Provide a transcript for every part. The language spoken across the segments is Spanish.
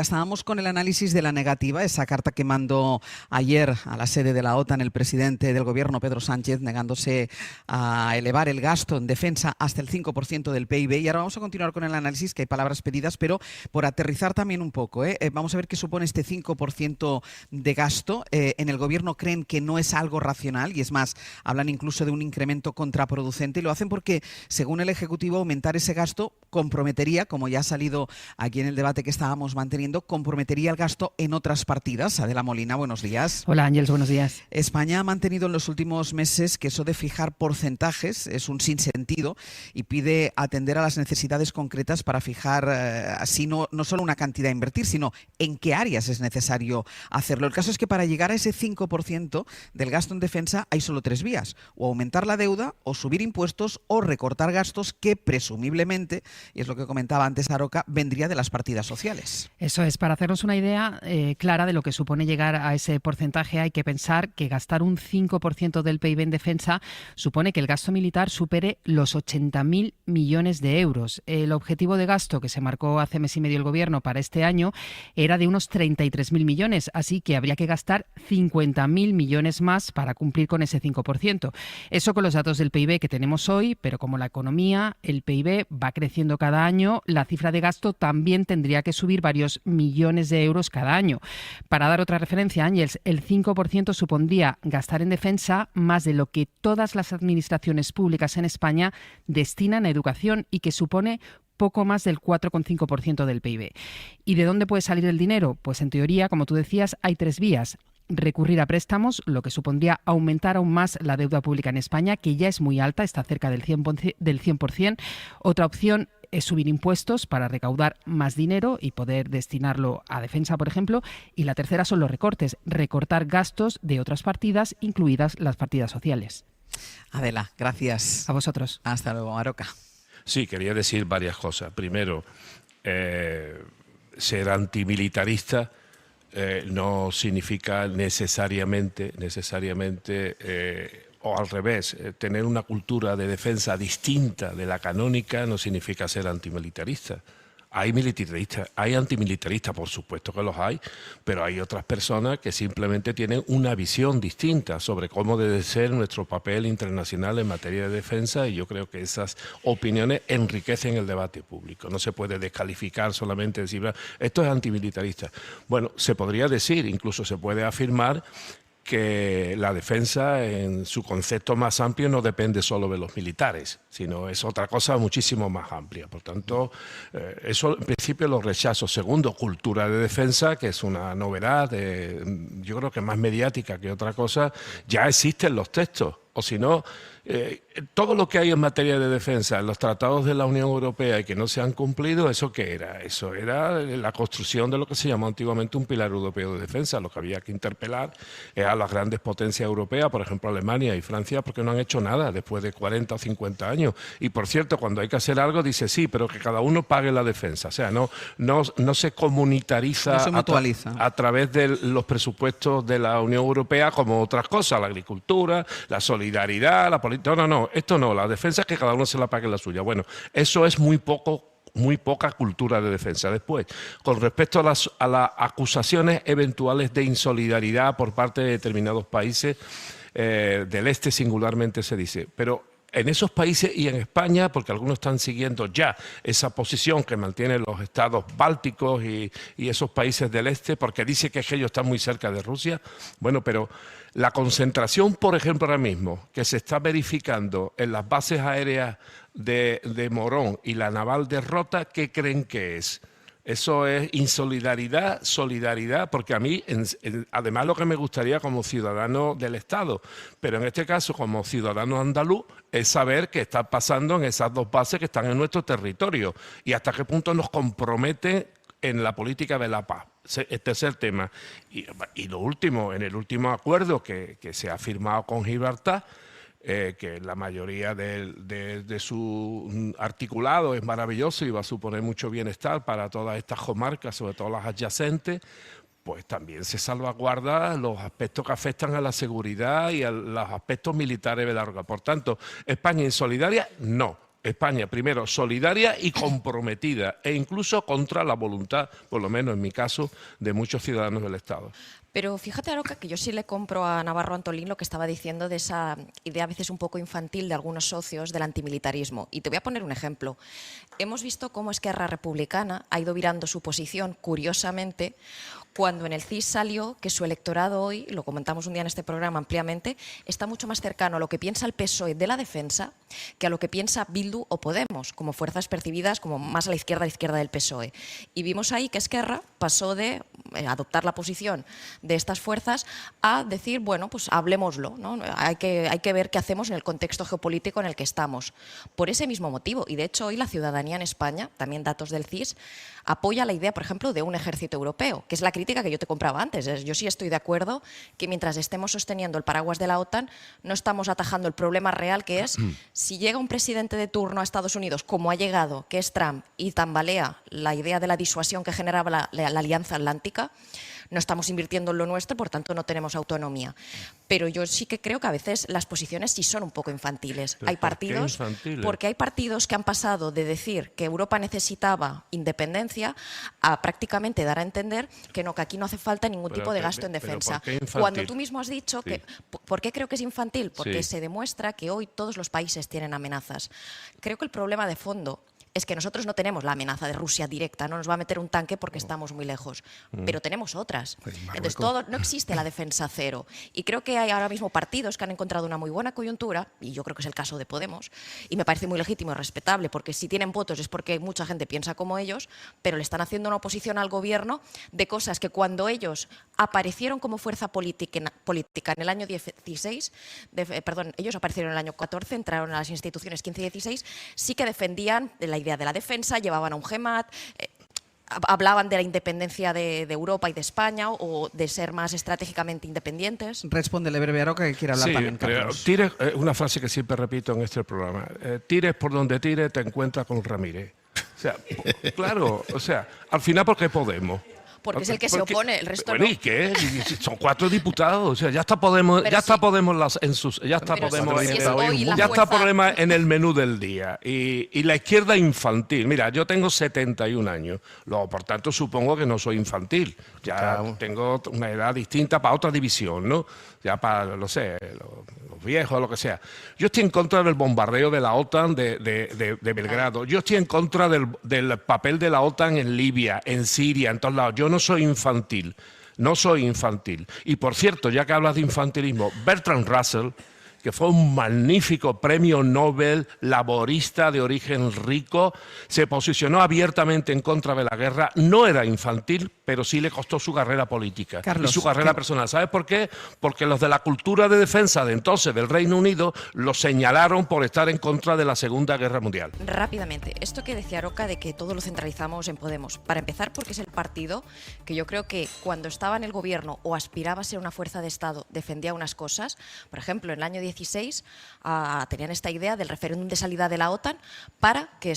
Estábamos con el análisis de la negativa, esa carta que mandó ayer a la sede de la OTAN el presidente del gobierno, Pedro Sánchez, negándose a elevar el gasto en defensa hasta el 5% del PIB. Y ahora vamos a continuar con el análisis, que hay palabras pedidas, pero por aterrizar también un poco. Vamos a ver qué supone este 5% de gasto. En el gobierno creen que no es algo racional y es más, hablan incluso de un incremento contraproducente y lo hacen porque, según el Ejecutivo, aumentar ese gasto comprometería, como ya ha salido aquí en el debate que estábamos manteniendo, comprometería el gasto en otras partidas. Adela Molina, buenos días. Hola Ángeles, buenos días. España ha mantenido en los últimos meses que eso de fijar porcentajes es un sinsentido y pide atender a las necesidades concretas para fijar así no solo una cantidad a invertir, sino en qué áreas es necesario hacerlo. El caso es que para llegar a ese 5% del gasto en defensa hay solo tres vías: o aumentar la deuda, o subir impuestos, o recortar gastos que presumiblemente, y es lo que comentaba antes Aroca, vendría de las partidas sociales. Eso es, para hacernos una idea clara de lo que supone llegar a ese porcentaje, hay que pensar que gastar un 5% del PIB en defensa supone que el gasto militar supere los 80.000 millones de euros. El objetivo de gasto que se marcó hace mes y medio el Gobierno para este año era de unos 33.000 millones, así que habría que gastar 50.000 millones más para cumplir con ese 5%. Eso con los datos del PIB que tenemos hoy, pero como la economía, el PIB va creciendo cada año, la cifra de gasto también tendría que subir varios millones de euros cada año. Para dar otra referencia, Ángeles, el 5% supondría gastar en defensa más de lo que todas las administraciones públicas en España destinan a educación y que supone poco más del 4,5% del PIB. ¿Y de dónde puede salir el dinero? Pues en teoría, como tú decías, hay tres vías: recurrir a préstamos, lo que supondría aumentar aún más la deuda pública en España, que ya es muy alta, está cerca del 100%. Otra opción es subir impuestos para recaudar más dinero y poder destinarlo a defensa, por ejemplo. Y la tercera son los recortes, recortar gastos de otras partidas, incluidas las partidas sociales. Adela, gracias. A vosotros. Hasta luego, Aroca. Sí, quería decir varias cosas. Primero, ser antimilitarista no significa necesariamente o al revés, tener una cultura de defensa distinta de la canónica no significa ser antimilitarista. Hay militaristas, hay antimilitaristas, por supuesto que los hay, pero hay otras personas que simplemente tienen una visión distinta sobre cómo debe ser nuestro papel internacional en materia de defensa, y yo creo que esas opiniones enriquecen el debate público. No se puede descalificar solamente decir, esto es antimilitarista. Bueno, se podría decir, incluso se puede afirmar, que la defensa en su concepto más amplio no depende solo de los militares, sino es otra cosa muchísimo más amplia. Por tanto, eso en principio lo rechazo. Segundo, cultura de defensa, que es una novedad, yo creo que más mediática que otra cosa, ya existen los textos. O si no, todo lo que hay en materia de defensa en los tratados de la Unión Europea y que no se han cumplido, ¿eso qué era? Eso era la construcción de lo que se llamó antiguamente un pilar europeo de defensa. Lo que había que interpelar a las grandes potencias europeas, por ejemplo Alemania y Francia, porque no han hecho nada después de 40 o 50 años. Y por cierto, cuando hay que hacer algo, dice sí, pero que cada uno pague la defensa. O sea, no se comunitariza, no se mutualiza a través de los presupuestos de la Unión Europea como otras cosas, la agricultura, la solidaridad, la política. No, esto no, la defensa es que cada uno se la pague la suya. Bueno, eso es muy poca cultura de defensa. Después, con respecto a las acusaciones eventuales de insolidaridad por parte de determinados países, del este singularmente se dice, pero en esos países y en España, porque algunos están siguiendo ya esa posición que mantienen los estados bálticos y esos países del este, porque dice que ellos están muy cerca de Rusia. Bueno, pero la concentración, por ejemplo, ahora mismo, que se está verificando en las bases aéreas de Morón y la naval de Rota, ¿qué creen que es? Eso es insolidaridad, solidaridad, porque a mí, además, lo que me gustaría como ciudadano del Estado, pero en este caso como ciudadano andaluz, es saber qué está pasando en esas dos bases que están en nuestro territorio y hasta qué punto nos comprometen en la política de la paz. Este es el tema. Y lo último, en el último acuerdo que se ha firmado con Gibraltar, que la mayoría de su articulado es maravilloso y va a suponer mucho bienestar para todas estas comarcas, sobre todo las adyacentes, pues también se salvaguarda los aspectos que afectan a la seguridad y a los aspectos militares de la roca. Por tanto, ¿España insolidaria? No. España, primero, solidaria y comprometida, e incluso contra la voluntad, por lo menos en mi caso, de muchos ciudadanos del Estado. Pero fíjate, Aroca, que yo sí le compro a Navarro Antolín lo que estaba diciendo de esa idea a veces un poco infantil de algunos socios del antimilitarismo. Y te voy a poner un ejemplo. Hemos visto cómo Esquerra Republicana ha ido virando su posición, curiosamente, cuando en el CIS salió que su electorado hoy, lo comentamos un día en este programa ampliamente, está mucho más cercano a lo que piensa el PSOE de la defensa que a lo que piensa Bildu o Podemos, como fuerzas percibidas como más a la izquierda del PSOE. Y vimos ahí que Esquerra pasó de adoptar la posición de estas fuerzas a decir, bueno, pues hablemoslo, ¿no? Hay que ver qué hacemos en el contexto geopolítico en el que estamos. Por ese mismo motivo, y de hecho hoy la ciudadanía en España, también datos del CIS, apoya la idea, por ejemplo, de un ejército europeo, que es la crítica que yo te compraba antes. Yo sí estoy de acuerdo que mientras estemos sosteniendo el paraguas de la OTAN, no estamos atajando el problema real, que es si llega un presidente de turno a Estados Unidos, como ha llegado, que es Trump, y tambalea la idea de la disuasión que generaba la Alianza Atlántica, no estamos invirtiendo en lo nuestro, por tanto no tenemos autonomía. Pero yo sí que creo que a veces las posiciones sí son un poco infantiles. Hay partidos, porque hay partidos que han pasado de decir que Europa necesitaba independencia a prácticamente dar a entender que no, que aquí no hace falta ningún tipo de gasto en defensa. Cuando tú mismo has dicho que... ¿Por qué creo que es infantil? Porque se demuestra que hoy todos los países tienen amenazas. Creo que el problema de fondo es que nosotros no tenemos la amenaza de Rusia directa, no nos va a meter un tanque porque estamos muy lejos, pero tenemos otras. Entonces no existe la defensa cero. Y creo que hay ahora mismo partidos que han encontrado una muy buena coyuntura, y yo creo que es el caso de Podemos, y me parece muy legítimo y respetable, porque si tienen votos es porque mucha gente piensa como ellos, pero le están haciendo una oposición al gobierno de cosas que cuando ellos aparecieron como fuerza política en el año 16, ellos aparecieron en el año 14, entraron a las instituciones 15 y 16, sí que defendían la idea de la defensa, llevaban a un GEMAT, hablaban de la independencia de Europa y de España o de ser más estratégicamente independientes. Respóndele breve, Aroca, que quiere hablar también, Carlos. Tires, una frase que siempre repito en este programa, tires por donde tires, te encuentras con Ramírez. O sea, claro, o sea, al final porque Podemos. Porque es el que se opone, el resto bueno, no. ¿y qué? Son 4 diputados, o sea, ya está Podemos, Pero ya está sí. Podemos ya está Pero Podemos, si es hoy la ya está fuerza- Podemos en el menú del día. Y la izquierda infantil, mira, yo tengo 71 años, luego, por tanto supongo que no soy infantil, ya tengo una edad distinta para otra división, ¿no? Ya para, no sé, los viejos, lo que sea. Yo estoy en contra del bombardeo de la OTAN de Belgrado. Yo estoy en contra del papel de la OTAN en Libia, en Siria, en todos lados. Yo no soy infantil. No soy infantil. Y por cierto, ya que hablas de infantilismo, Bertrand Russell, que fue un magnífico premio Nobel laborista de origen rico, se posicionó abiertamente en contra de la guerra. No era infantil, pero sí le costó su carrera política Carlos, y su carrera personal. ¿Sabes por qué? Porque los de la cultura de defensa de entonces del Reino Unido lo señalaron por estar en contra de la Segunda Guerra Mundial. Rápidamente, esto que decía Aroca de que todo lo centralizamos en Podemos. Para empezar, porque es el partido que yo creo que cuando estaba en el gobierno o aspiraba a ser una fuerza de Estado, defendía unas cosas. Por ejemplo, en el año 16 tenían esta idea del referéndum de salida de la OTAN para que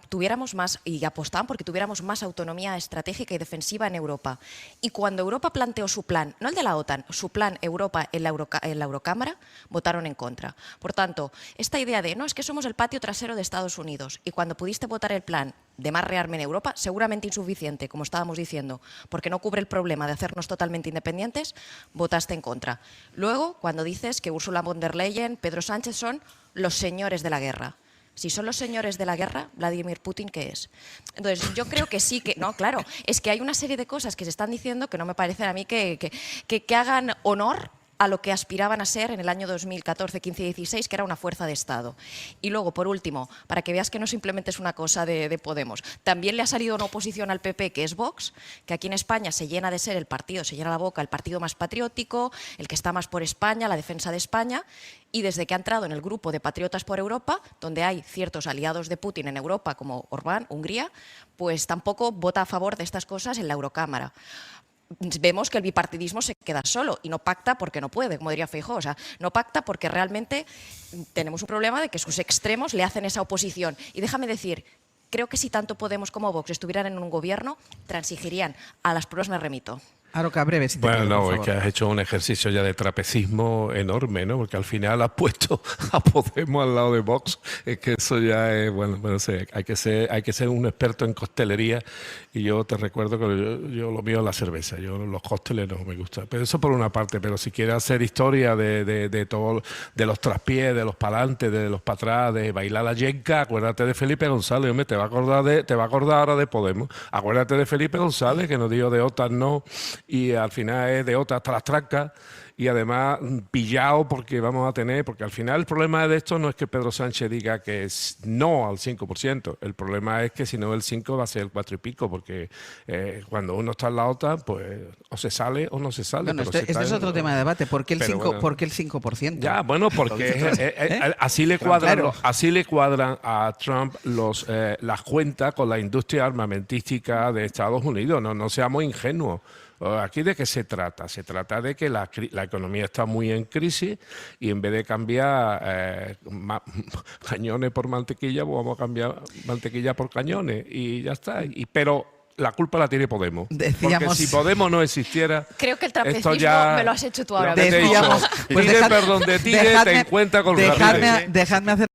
tuviéramos más, y apostaban porque tuviéramos más autonomía estratégica y defensiva en Europa. Y cuando Europa planteó su plan, no el de la OTAN, su plan Europa en la Eurocámara, votaron en contra. Por tanto, esta idea de, no, es que somos el patio trasero de Estados Unidos, y cuando pudiste votar el plan de más rearme en Europa, seguramente insuficiente, como estábamos diciendo, porque no cubre el problema de hacernos totalmente independientes, votaste en contra. Luego, cuando dices que Ursula von der Leyen, Pedro Sánchez son los señores de la guerra. Si son los señores de la guerra, Vladimir Putin, ¿qué es? Entonces, yo creo que sí, que no, claro, es que hay una serie de cosas que se están diciendo que no me parecen a mí que hagan honor a lo que aspiraban a ser en el año 2014, 15 y 16, que era una fuerza de Estado. Y luego, por último, para que veas que no simplemente es una cosa de Podemos, también le ha salido una oposición al PP, que es Vox, que aquí en España se llena de ser el partido, se llena la boca, el partido más patriótico, el que está más por España, la defensa de España, y desde que ha entrado en el grupo de Patriotas por Europa, donde hay ciertos aliados de Putin en Europa, como Orbán, Hungría, pues tampoco vota a favor de estas cosas en la Eurocámara. Vemos que el bipartidismo se queda solo y no pacta porque no puede, como diría Feijóo. O sea, no pacta porque realmente tenemos un problema de que sus extremos le hacen esa oposición. Y déjame decir, creo que si tanto Podemos como Vox estuvieran en un gobierno, transigirían. A las pruebas me remito. Aroca, breve, si te Bueno, pido, no, por es favor. que has hecho un ejercicio ya de trapecismo enorme, ¿no? Porque al final has puesto a Podemos al lado de Vox. Es que eso ya es, bueno, no sé, hay que ser un experto en costelería. Y yo te recuerdo que yo lo mío es la cerveza. Yo los cócteles no me gustan. Pero eso por una parte. Pero si quieres hacer historia de todo, de los traspiés, de los palantes, de los para atrás, de bailar la yenca, acuérdate de Felipe González, hombre, te va a acordar ahora de Podemos. Acuérdate de Felipe González, que nos dijo de OTAN no, y al final es de OTAN hasta las trancas, y además pillado porque al final el problema de esto no es que Pedro Sánchez diga que es no al 5%, el problema es que si no el 5 va a ser el 4 y pico, porque cuando uno está en la OTAN, pues o se sale o no se sale. Bueno, pero este es otro tema de debate. ¿Por qué el 5%? ¿Por qué el 5%? Ya, bueno, porque así le cuadran a Trump las cuentas con la industria armamentística de Estados Unidos. No seamos ingenuos. ¿Aquí de qué se trata? Se trata de que la economía está muy en crisis y en vez de cambiar cañones por mantequilla, pues vamos a cambiar mantequilla por cañones y ya está. Pero la culpa la tiene Podemos. Porque si Podemos no existiera... Creo que el trapecismo ya, me lo has hecho tú ahora. Decíamos, pues pide perdón de Tigre, te encuentra con dejadme hacer